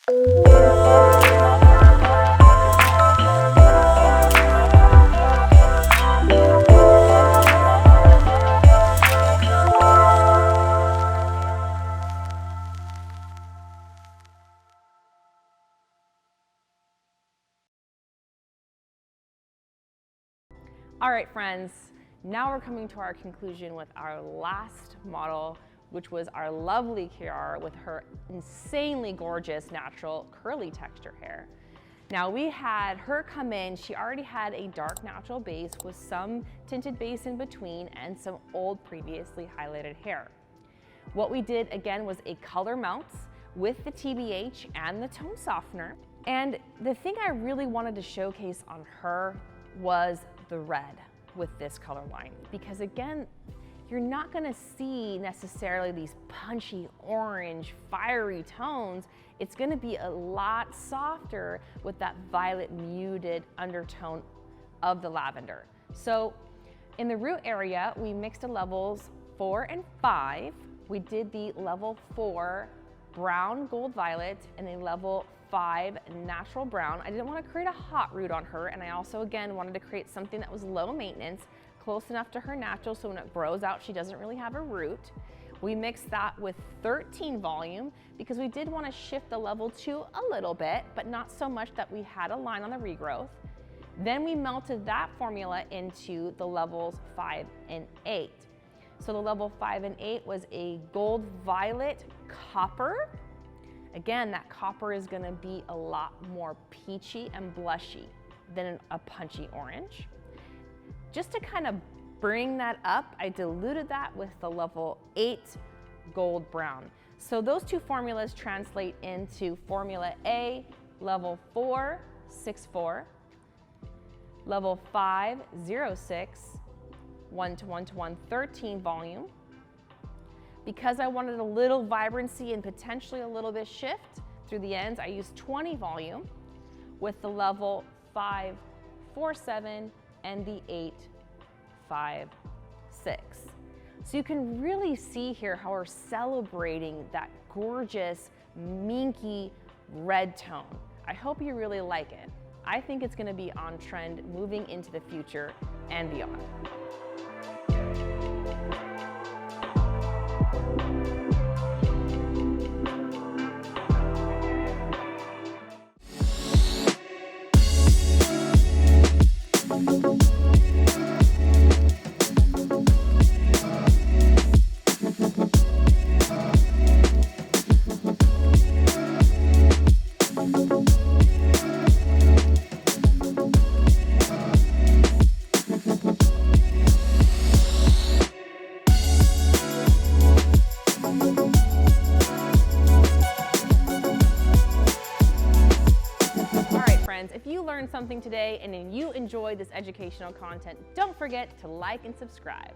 All right, friends, now we're coming to our conclusion with our last model, which was our lovely Kiara with her insanely gorgeous natural curly texture hair. Now we had her come in, she already had a dark natural base with some tinted base in between and some old previously highlighted hair. What we did again was a color mount with the TBH and the tone softener. And the thing I really wanted to showcase on her was the red with this color line, because again, you're not gonna see necessarily these punchy orange, fiery tones. It's gonna be a lot softer with that violet muted undertone of the lavender. So in the root area, we mixed the levels 4 and 5. We did the level 4 brown gold violet and a level 5 natural brown. I didn't want to create a hot root on her, and I also again wanted to create something that was low maintenance, close enough to her natural so when it grows out she doesn't really have a root. We mixed that with 13 volume because we did want to shift the level 2 a little bit, but not so much that we had a line on the regrowth. Then we melted that formula into the levels 5 and 8. So the level 5 and 8 was a gold violet copper. Again, that copper is gonna be a lot more peachy and blushy than a punchy orange. Just to kind of bring that up, I diluted that with the level 8 gold brown. So those two formulas translate into formula A, level 4, 6-4, level 5, 0-6, 1-to-1-to-1, 13 volume. Because I wanted a little vibrancy and potentially a little bit shift through the ends, I used 20 volume with the level 5, 4-7 and the 8, 5, 6. So you can really see here how we're celebrating that gorgeous minky red tone. I hope you really like it. I think it's gonna be on trend moving into the future and beyond. If you learned something today and you enjoyed this educational content, don't forget to like and subscribe.